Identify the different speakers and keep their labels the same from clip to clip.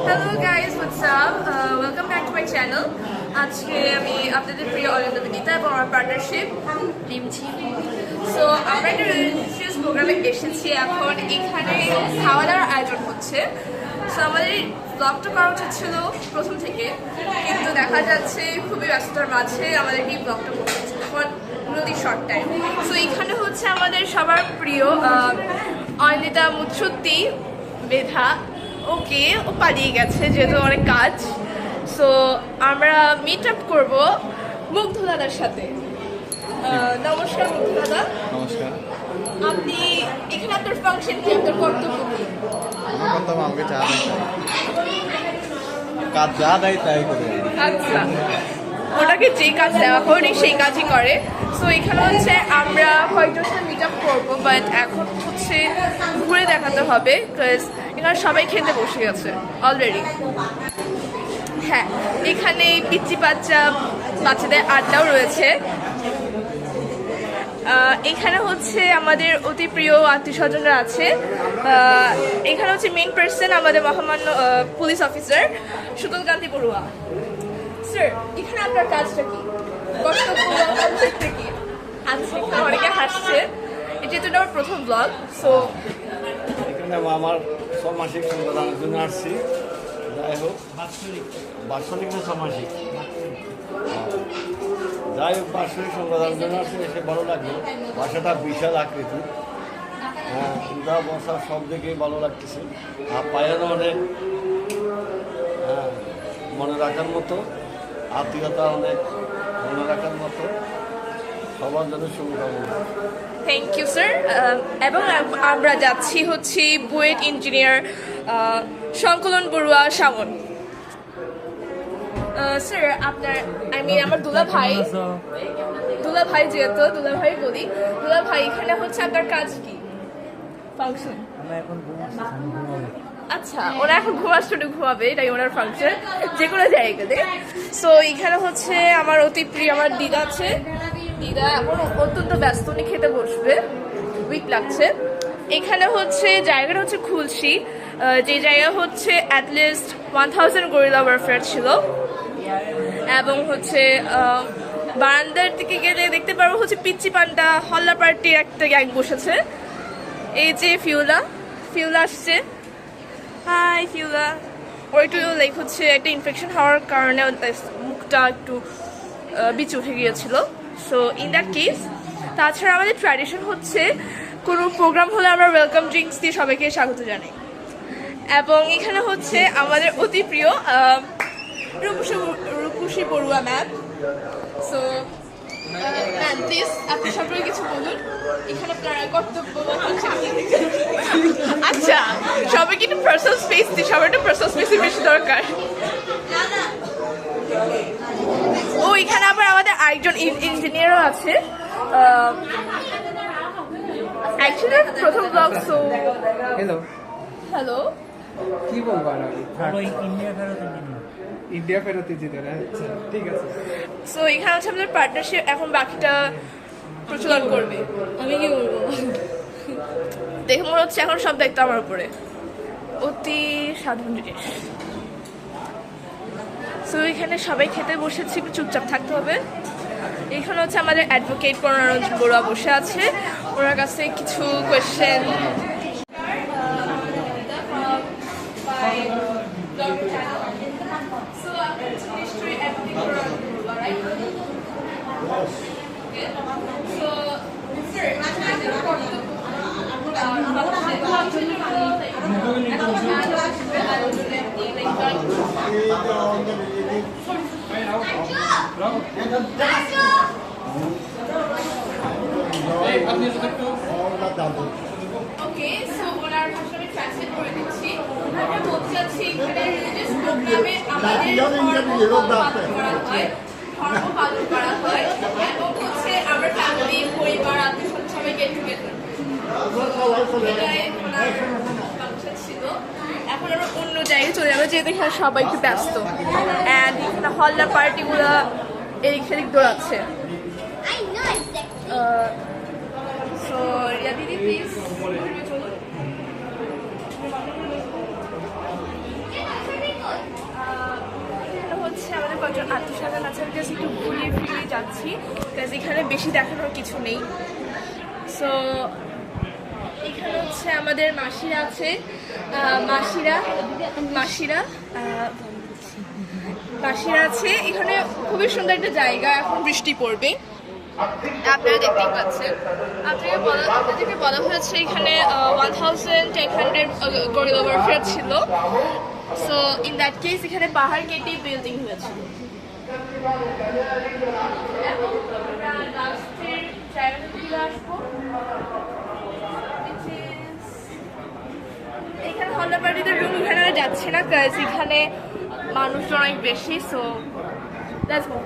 Speaker 1: Hello guys, what's up? Welcome back to my channel. আজকে আমি আপনাদের প্রিয় অরিন্দম বিদিতা এবং আমার পার্টনারশিপ লিমচি। সো আমরা একটা রিলিজিয়াস প্রোগ্রামে এসেছি, এখন এখানে খাওয়া দাওয়ার আয়োজন হচ্ছে। সো আমাদের ব্লগটা করা উচিত ছিল প্রথম থেকে, কিন্তু দেখা যাচ্ছে খুবই ব্যস্ততার মাঝে আমাদের এই ব্লগটা করতে হচ্ছে for really short time. So এখানে হচ্ছে আমাদের সবার প্রিয় অনিতা মুৎসুত্তি মেধা। ওকে, ও পালিয়ে গেছে যেহেতু অনেক কাজ। সো আমরা মিট আপ করবো মুগ্ধ দাদার সাথে। নমস্কার মুগ্ধ দাদা।
Speaker 2: নমস্কার।
Speaker 1: আপনি এখানে আপনার ফাংশন কি, আপনার কর্তব্য কি?
Speaker 2: আমার কর্তব্য আমাকে চা দিতে, কাজ যা দেয় তাই করে।
Speaker 1: আচ্ছা, ওনাকে যে কাজ দেওয়া হয় সেই কাজই করে। সো এখানে হচ্ছে আমরা হয়তো মিট আপ করবো, বাট এখন হচ্ছে ঘুরে দেখাতে হবে, বিকজ এখানে সবাই খেতে বসে গেছে অলরেডি। হ্যাঁ, এখানে পিচ্চি বাচ্চাদের আড্ডাও রয়েছে। এখানে হচ্ছে আমাদের অতি প্রিয় আত্মীয় স্বজনরা আছে। এখানে হচ্ছে মেইন পার্সন আমাদের মহামান্য পুলিশ অফিসার সুতলকান্তি বড়ুয়া। স্যার, এখানে আপনার কাজটা কি, কর্তব্য কি? আচ্ছা, অনেকে হাসছে, যেহেতু এটা আমার প্রথম ব্লগ। সো
Speaker 3: এখানে আমার ষমাসিক সংবাদানের জন্য আসছি। যাই হোক, বাৎসরিক না ষমাসিক, যাই হোক বাৎসরিক সংবাদানের জন্য আসছি। এসে ভালো লাগলো। বাসাটা বিশাল আকৃতি, হ্যাঁ, উঠা বসা সব দিকেই ভালো লাগতেছে। আর পায়রানো অনেক, হ্যাঁ, মনে রাখার মতো, আত্মীয়তা অনেক মনে রাখার মতো, সবার জন্য শুভকামনা।
Speaker 1: Thank you sir. এবং আমরা যাচ্ছি হচ্ছে বুয়েট ইঞ্জিনিয়ার সংকলন বড়ুয়া সামন। স্যার, আপনার আমার দুলা ভাই যেহেতু দুলা ভাই বলি, দুলা ভাই এখানে হচ্ছে আপনার কাজ কি, ফাংশন? আচ্ছা, ওরা এখন ঘুমাবে, এটাই ওনার ফাংশন যে কোনো জায়গাতে। সো এখানে হচ্ছে আমার অতি প্রিয় আমার দিদা আছে। দিদা এখন অত্যন্ত ব্যস্ত, উনি খেতে বসবে, উইক লাগছে। এখানে হচ্ছে জায়গাটা হচ্ছে খুলশি, যে জায়গা হচ্ছে অ্যাটলিস্ট 1000 গরিলা ওয়ারফেয়ার ছিল। এবং হচ্ছে বারান্দার দিকে গেলে দেখতে পারবো হচ্ছে পিচ্চি পান্ডা হল্লা পার্টির একটা গ্যাং বসেছে। এই যে ফিউলা আসছে। হাই ফিউলা। ওর একটু লাইক হচ্ছে একটা ইনফেকশন হওয়ার কারণে মুখটা একটু বিচ উঠে গিয়েছিল। সো ইন দ্যাট কেস, তাছাড়া আমাদের ট্র্যাডিশন হচ্ছে কোনো প্রোগ্রাম হলে আমরা ওয়েলকাম ড্রিঙ্কস দিয়ে সবাইকে স্বাগত জানাই। এবং এখানে হচ্ছে আমাদের অতি প্রিয় Rupashi Barua ma'am. So ma'am, please আপনি সবাই কিছু বলুন, এখানে আপনার কর্তব্য। আচ্ছা, সবাইকে একটু পার্সোনাল স্পেস দিই, সবার একটু পার্সোনাল স্পেসই বেশি দরকার। ও, এখানে আবার আমাদের আরেকজন ইঞ্জিনিয়ারও আছে। অ্যাকচুয়ালি প্রথম ব্লগ। সো হ্যালো,
Speaker 4: কি বলবো আর ইন্ডিয়া ফেরত ইঞ্জিনিয়ার। আচ্ছা, ঠিক আছে।
Speaker 1: সো এখানে হচ্ছে আমাদের পার্টনারশিপ, এখন বাকিটা প্রচলন করবে। আমি কি বলবো, দেখে মনে হচ্ছে এখন সব দায়িত্ব আমার উপরে। অতি সাধারণ জিনিস। সো এখানে সবাই খেতে বসেছি, একটু চুপচাপ থাকতে হবে। এখানে হচ্ছে আমাদের অ্যাডভোকেট প্রণরঞ্জন বড়ুয়া বসে আছে, ওনার কাছে কিছু কোয়েশ্চেন। ওকে, সো ওনার ভাষা আমি ট্রান্সলেট করে দিচ্ছি। আমরা বলতে চাচ্ছি এখানে রিলিজিয়াস প্রোগ্রামে আমাদের ধর্ম পালন করা হয় এবং হচ্ছে আমরা ফ্যামিলি, পরিবার, আত্মীয় স্বজন সবাই গেট টুগেদার। এটাই ওনার ফাংশন ছিল। এখন আমরা অন্য জায়গায় চলে যাবো, যেহেতু এখানে সবাই একটু ব্যস্ত। অ্যান্ড এখানে হল্লা পার্টিগুলো এদিক সেদিক দৌড়াচ্ছে। সো রিয়া দিদি, প্লিজ চলুন। কজন আত্মীয়স্বজন আছে, আমি জাস্ট একটু ঘুরিয়ে ফিরিয়ে যাচ্ছি, বিকজ এখানে বেশি দেখানোর কিছু নেই। সো এখানে হচ্ছে আমাদের মাসিরা আছে, মাসিরা আছে। এখানে খুবই সুন্দর একটা জায়গা, এখন বৃষ্টি পড়বে, আপনারা দেখতেই পাচ্ছেন। আপনাদেরকে বলা হয়েছে এখানে 1100 গরিলা ওয়ারফেয়ার ছিল। সো ইন দ্যাট কেস এখানে পাহাড় কেটে বিল্ডিং হয়েছিল। এবং আমরা লাস্টের জায়গাটা ফিরে আসবো, এখানে হল্লা পার্টিতে রুম এখানে যাচ্ছে না, কাজ এখানে মানুষজন অনেক বেশি। সো দ্যাটস গো।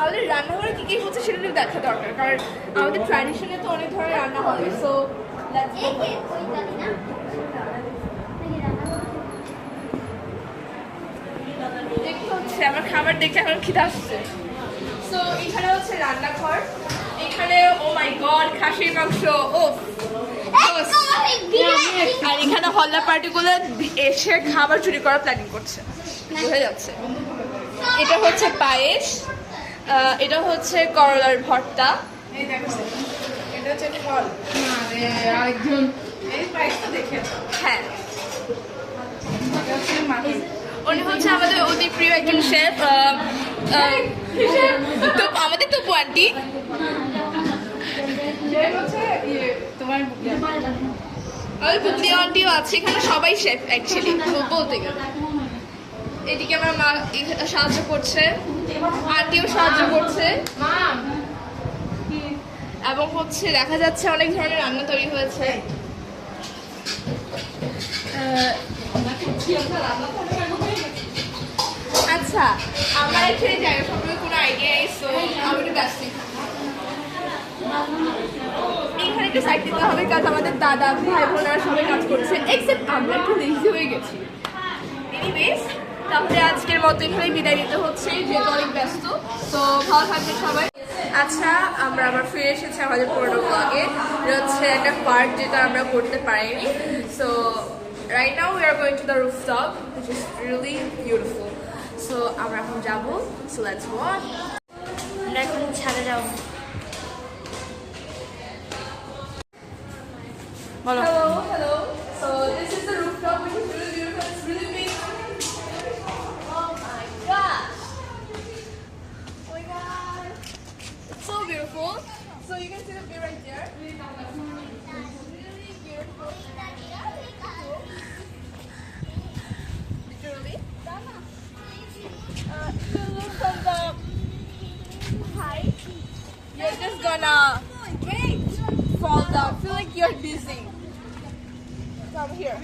Speaker 1: আমাদের রান্নাঘরে কি কি হচ্ছে সেটা নিয়ে দেখা দরকার, কারণ আমাদের ট্র্যাডিশনে তো অনেক ধরনের রান্না হবে। সো দেখতে হচ্ছে আমার খাবার দেখে এখন খিদে আসছে। সো এখানে হচ্ছে রান্নাঘর, এখানে ও মাই গড খাসির মাংস, ও আর এখানে হল্লা পার্টিগুলো এসে খাবার চুরি করার প্ল্যানিং করছে, বোঝা যাচ্ছে। এটা হচ্ছে পায়েস, এটা হচ্ছে করলার ভর্তা, এটা হচ্ছে ফল। হ্যাঁ, উনি হচ্ছে আমাদের অতি প্রিয় একজন শেফ, আমাদের তপু আন্টি। আমাদের বুবলি আন্টিও আছে, এখানে সবাই শেফ অ্যাকচুয়ালি বলতে গেলে। এদিকে আমার মা সাহায্য করছে, আন্টিও সাহায্য করছে, এবং হচ্ছে দেখা যাচ্ছে অনেক ধরনের রান্না তৈরি হয়েছে। আচ্ছা, আমার অ্যাকচুয়ালি জায়গা সম্পর্কে কোনো আইডিয়া নেই, সো আমি একটু ব্যস্ত। এখানে একটু সাইড দিতে হবে, কাজ আমাদের দাদা ভাই বোনেরা সবাই কাজ করছে, এক্সেপ্ট আমরা একটু লেজি হয়ে গেছি। এনিওয়েজ, তাহলে আজকের মতো এখানেই বিদায় নিতে হচ্ছে, যেহেতু অনেক ব্যস্ত। তো ভালো থাকবে সবাই। আচ্ছা, আমরা আবার ফিরে এসেছি আমাদের পুরোনো ব্লগে। এটা হচ্ছে একটা পার্ট যেটা আমরা করতে পারিনি। So right now we are going to the rooftop, which is really beautiful. So আমরা এখন যাবো, সো লেটস গো অন। আমরা এখন ছাদে যাবো। Hello. So this is the rooftop, which is really beautiful. It's really big. Oh my gosh! Oh my god! It's so beautiful. So you can see the view right there. Really beautiful. Literally. If you look from the height, you're just gonna fall down. Feel like you're dizzy. Come here.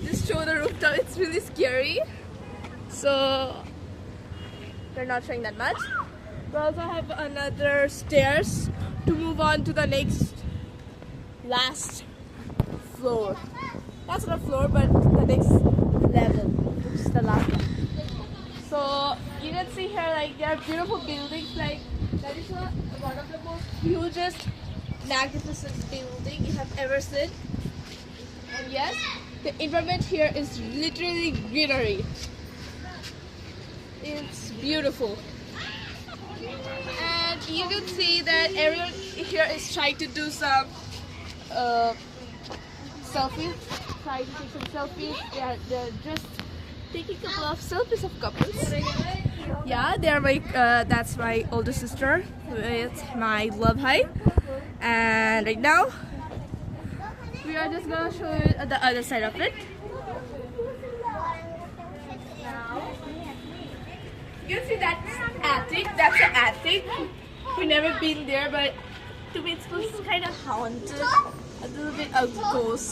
Speaker 1: Just show the rooftop. It's really scary. So they're not showing that much. We also have another stairs to move on to the last floor. That's not a floor, but the next level, which is the last one. So you can see here, like there are beautiful buildings. Like that is one of the most hugest, magnificent building you have ever seen. And yes, the environment here is literally greenery. It's beautiful. And you can see that everyone here is trying to do some selfies. Trying to take some selfies. They're just taking a couple of selfies of couples. Yeah, they're my that's my older sister with my love high. And right now we are just gonna show you the other side of it. You can see that's attic. That's an attic. We've never been there, but to me it feels kind of haunted. A little bit of ghost,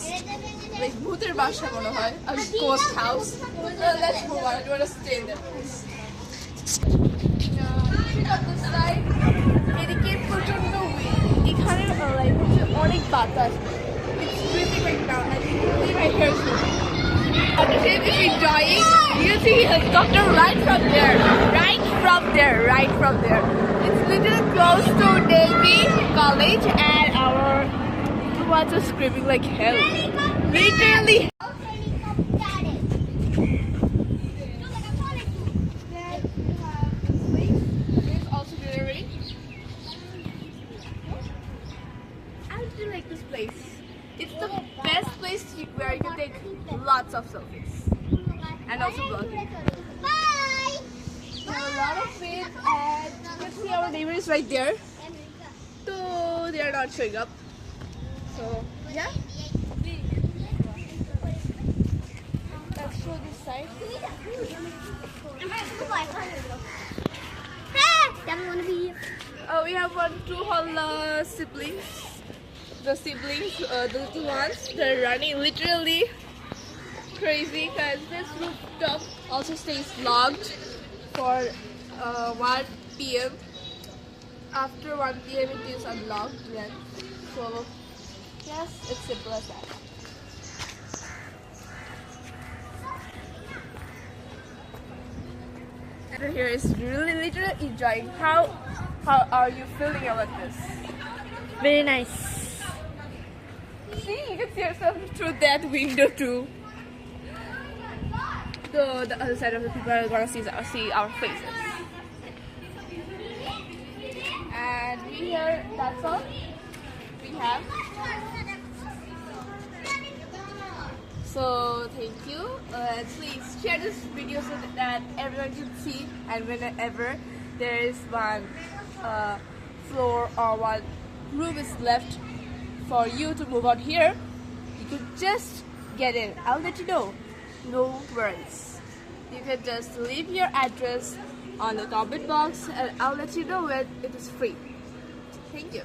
Speaker 1: like Bhuter Basha mono hoy, a ghost house. Let's move on. I don't want to stay there. Check out this side. এদিকে প্রচন্ড wind. এখানে like অনেক বাতাস. It's breathing right now, and you can see my hair is moving. If you're dying, you see a helicopter right from there. It's literally close to Delhi College, and our ones are screaming like hell. Literally. place where you can take lots of selfies and also vlogging.
Speaker 5: Bye.
Speaker 1: We have a lot of faith, and you can see our neighbors right there. So they are not showing up. So yeah. Let's show this side. We have 1, 2 whole siblings. The siblings, the little ones, they're running literally crazy because this rooftop also stays locked for 1 p.m. After 1 p.m. it is unlocked then. So yes, it's simple as that. And here is really literally enjoying. How are you feeling about this?
Speaker 5: Very nice.
Speaker 1: See, you can see yourself through that window too. So the other side of the people are gonna see our faces. And we here, that's all we have. So thank you. Please share this video so that everyone can see. And whenever there is one floor or one room is left for you to move out here, you could just get in. I'll let you know. No worries. You can just leave your address on the comment box and I'll let you know when it is free. Thank you.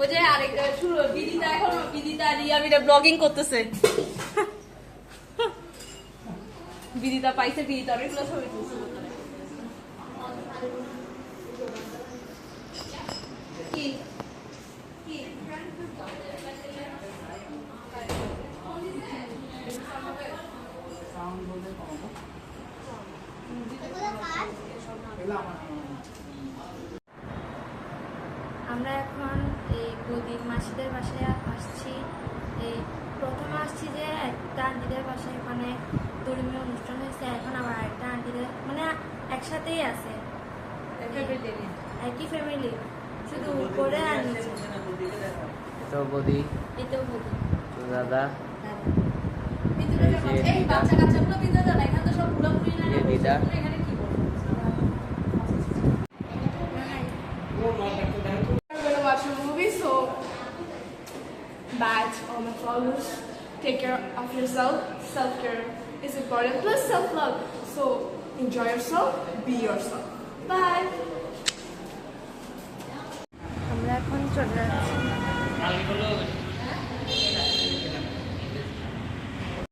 Speaker 6: ওই যে আরেক শুরু বিদিতা এখন Bidita Riya blogging করতেছে বিদিতা পাইছে বিদিতা অনেকগুলো ছবি তুলছে কি কি
Speaker 5: আমরা এখন এই বদির মাসিদের বাসায় আসছি। এই প্রথমে আসছি যে একটা আন্টিদের বাসায় ওখানে ধর্মীয় অনুষ্ঠান হয়েছে, এখন আবার একটা আন্টিদের মানে একসাথেই আছে, একই ফ্যামিলি, শুধু উপরে আর নিচে।
Speaker 7: তো বদি
Speaker 5: এতেও বদি
Speaker 7: তো দাদা
Speaker 6: এই বাচ্চা কাচ্চাগুলো বিদ্যা জানা এখানে তো সব পুরোপুরি না
Speaker 7: এই দিদা
Speaker 6: এখানে কি বলবো
Speaker 1: We're gonna watch a movie, so bad all my followers. Take care of yourself. Self-care is important. Plus self-love. So enjoy yourself. Be yourself. Bye.
Speaker 5: আমরা এখন চলে যাচ্ছি।